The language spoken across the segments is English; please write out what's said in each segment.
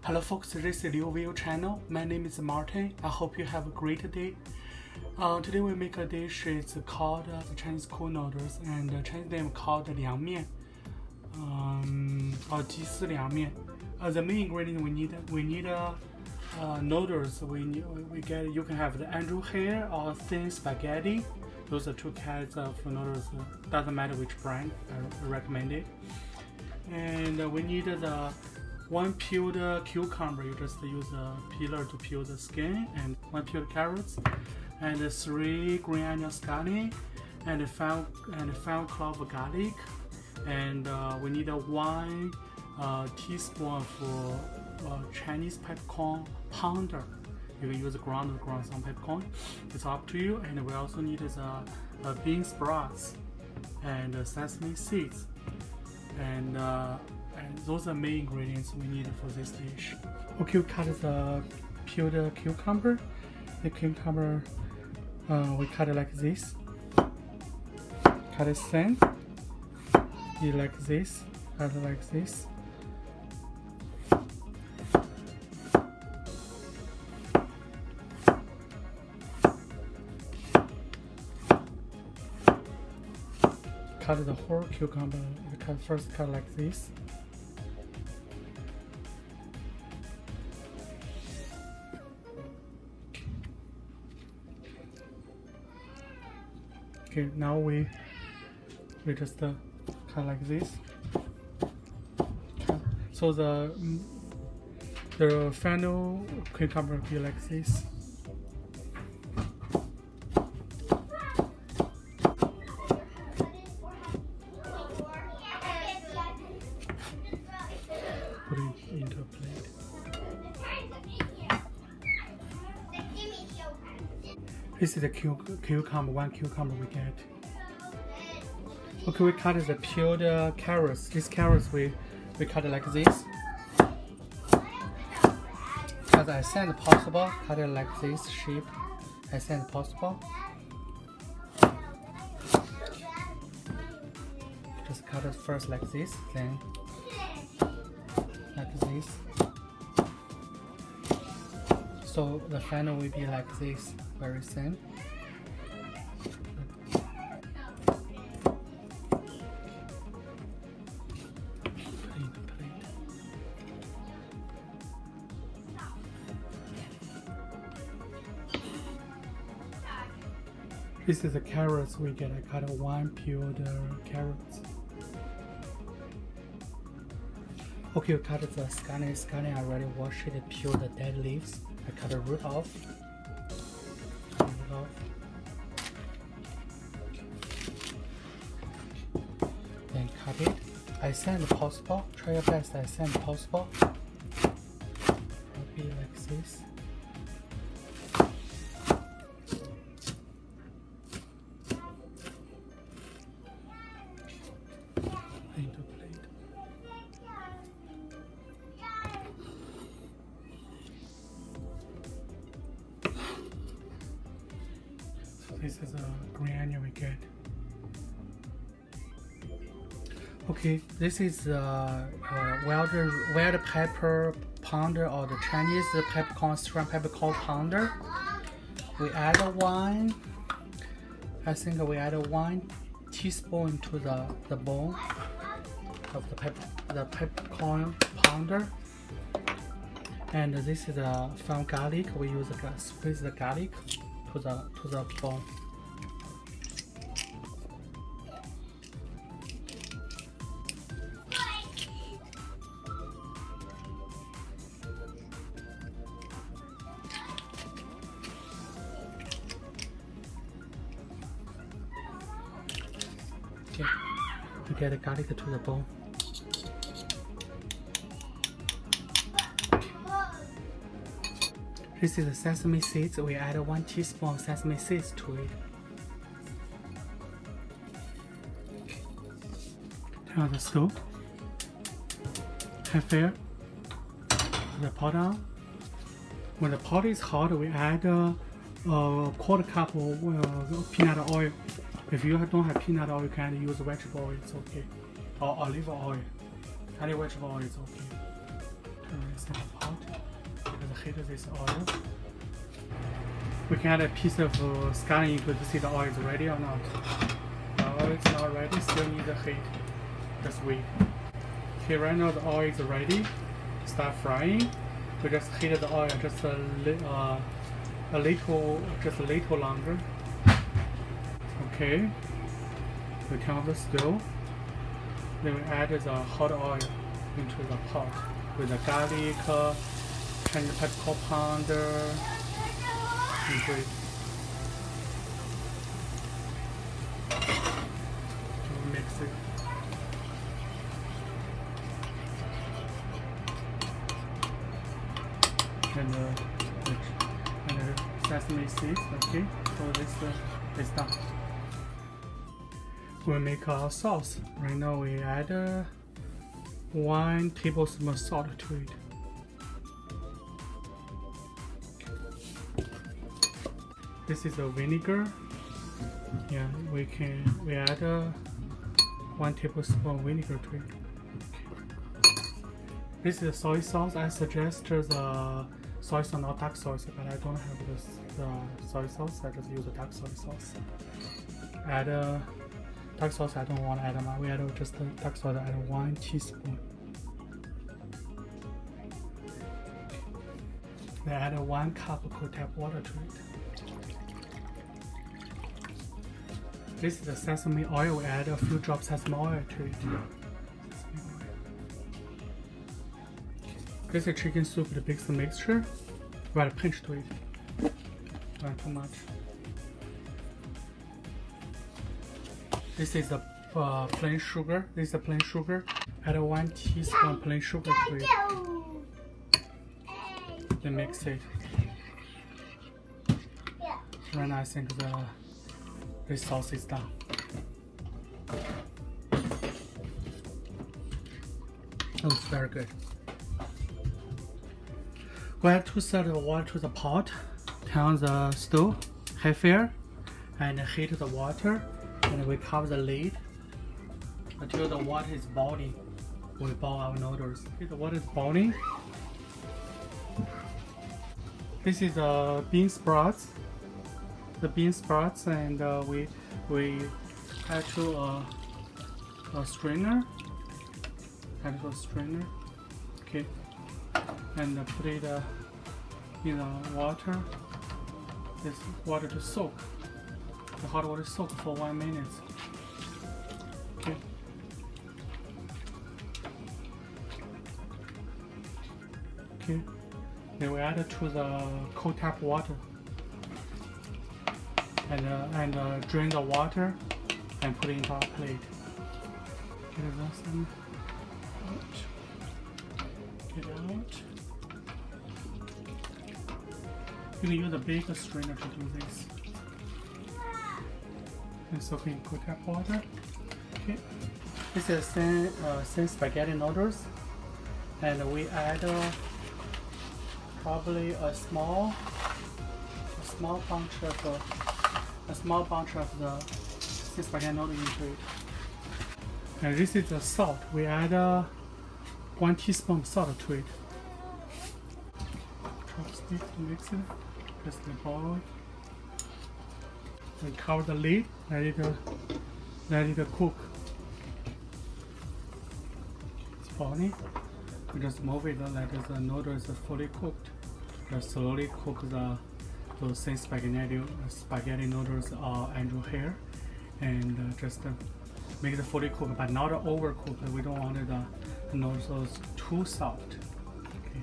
Hello folks, this is Liu Video channel. My name is Martin. I hope you have a great day. Today we make a dish. It's called the Chinese Cool Noodles, and the Chinese name called 凉面, or 鸡丝凉面. The main ingredient we need noodles. You can have the angel hair or thin spaghetti. Those are two kinds of noodles. Doesn't matter which brand. I recommend it. And we need the one peeled cucumber. You just use a peeler to peel the skin, and one peeled carrots, and 3 green onion scallion, and 5 cloves of garlic, and we need 1 teaspoon for Chinese peppercorn powder. You can use ground some peppercorn. It's up to you. And we also need the bean sprouts and sesame seeds, and those are main ingredients we need for this dish. Okay, we cut the peeled cucumber. The cucumber we cut it like this. Cut it thin. Eat like this. Cut it like this. Cut the whole cucumber. First cut like this. Okay, now we just cut like this. So the final cucumber will be like this. Put it into a plate. This is the cucumber, 1 cucumber we get. Okay, we cut the peeled carrots. These carrots we cut it like this. As thin as possible, cut it like this shape, as thin as possible. Just cut it first like this, then like this. So the final will be like this, very thin. This is the carrots we get. I cut 1 peeled carrots. Okay, we cut the scallion. Scallion I already washed it, peeled the dead leaves. I cut the root off. Then cut it as thin as possible. Try your best as thin as possible. It'll be like this. Into plate. This is a green onion we get. Okay, this is wild pepper pounder, or the Chinese peppercorn shrimp peppercorn pounder. We add 1. I think we add 1 teaspoon to the bowl of the peppercorn pounder. And this is from garlic. We use squeeze the garlic to the bowl. Okay, to get the garlic to the bowl. This is the sesame seeds. We add 1 teaspoon of sesame seeds to it. Turn on the stove. Have fire. Put the pot on. When the pot is hot, we add a 1/4 cup of peanut oil. If you don't have peanut oil, you can use vegetable oil. It's okay. Or olive oil. Any vegetable oil is okay. rinse in the pot. Because heat this oil. We can add a piece of scallion into to see the oil is ready or not. The oil is not ready, still need the heat. Just wait. Okay, right now the oil is ready. Start frying. We just heat the oil just a little longer. Okay. We turn off the stove. Then we add the hot oil into the pot with the garlic, Chinese pepper powder. Into it. Mix it. And the sesame seeds. Okay, so this is done. We'll make our sauce. Right now we add 1 tablespoon salt to it. This is a vinegar. Yeah, we add 1 tablespoon vinegar to it. Okay. This is soy sauce. I suggest the soy sauce, not dark soy sauce, but I don't have the soy sauce. I just use the dark soy sauce. Add dark sauce. I don't want to add much. We add just the dark sauce. Add 1 teaspoon. We add 1 cup of cold tap water to it. This is the sesame oil. We add a few drops sesame oil to it. This is chicken soup, the mixed mixture. We add a pinch to it. Not too much. This is the plain sugar. This is the plain sugar. Add 1 teaspoon plain sugar to it. Then mix it. Right now I think this sauce is done. Oh, it's very good. We add 2 thirds of water to the pot. Turn on the stove, high fire, and heat the water. And we cover the lid until the water is boiling. We boil our noodles. Okay, the water is boiling. This is bean sprouts. The bean sprouts, and we add to a strainer. Add to a strainer. Okay, and put it in the water. This water to soak. The hot water soak for 1 minute. Okay. Okay. Then we add it to the cold tap water. And drain the water and put it into our plate. Get it out. Get out. You can use a bigger strainer to do this. And soak in cold tap water. Okay. This is thin spaghetti noodles, and we add probably a small bunch of the thin spaghetti noodle into it. And this is the salt. We add 1 teaspoon of salt to it. Chopstick to mix it. Just the bowl. We cover the lid, let it cook. It's boiling. We just move it like the noodles is fully cooked. Just slowly cook those thin spaghetti noodles Andrew hair, and just make it fully cooked, but not overcooked. We don't want the noodles too soft. Okay,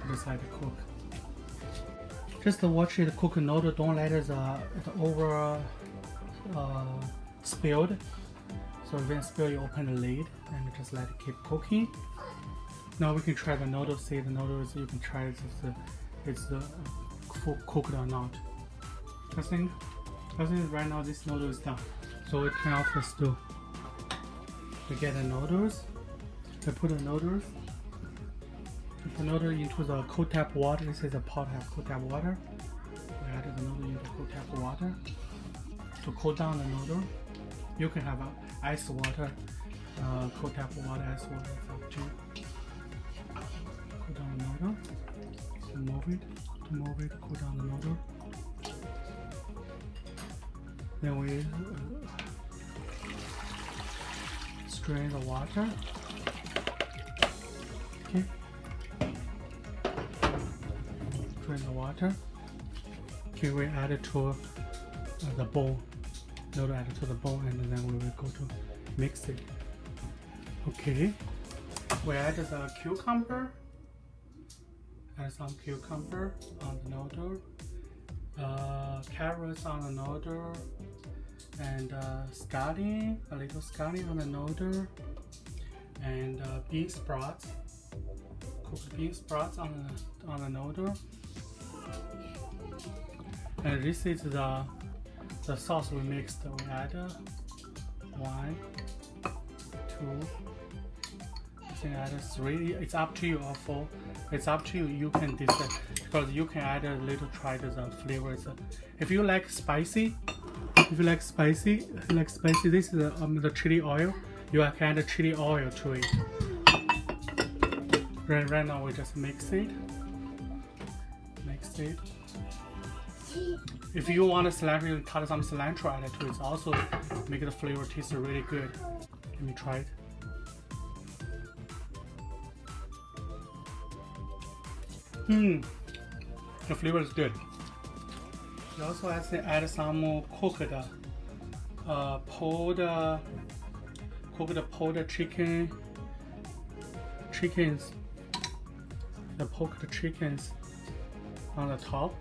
just let it cook. Just watch it cook noodle. Don't let it over spilled. So when it spilled, you open the lid and just let it keep cooking. Now we can try the noodles. See the noodles. You can try if it's cooked or not. I think right now this noodle is done. So we turn off the stove. We get the noodles. We put the noodles. The noodle into the cold tap water. This is a pot have cold tap water. We add the noodle into cold tap water to cool down the noodle. You can have ice water, cold tap water, ice water. It's up to you. cool down the noodle. To move it, cool down the noodle. Then we strain the water. Okay. Drain the water. Okay, we add it to the bowl. Noodle added to the bowl, and then we will go to mix it. Okay. We added the cucumber. Add some cucumber on the noodle. Carrots on the noodle. And scallion, a little scallion on the noodle. And bean sprouts. Cooked bean sprouts on the noodle. And this is the sauce we mixed. We add 1, 2, I think add 3. It's up to you, or 4. It's up to you. You can decide, because you can add a little, try the flavors. If you like spicy, this is the chili oil. You can add chili oil to it. Right now we just mix it. If you want cilantro, you cut some cilantro added to it. Also make the flavor taste really good. Let me try it. The flavor is good. You also add some cooked chickens. The poached chickens on the top.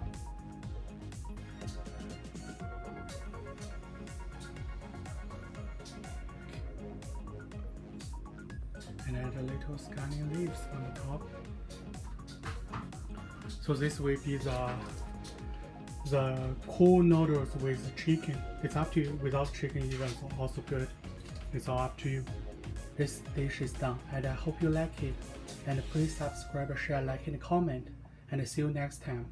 And add a little scallion leaves on the top. So this will be the cool noodles with chicken. It's up to you. Without chicken, even also good. It's all up to you. This dish is done, and I hope you like it. And please subscribe, share, like, and comment. And see you next time.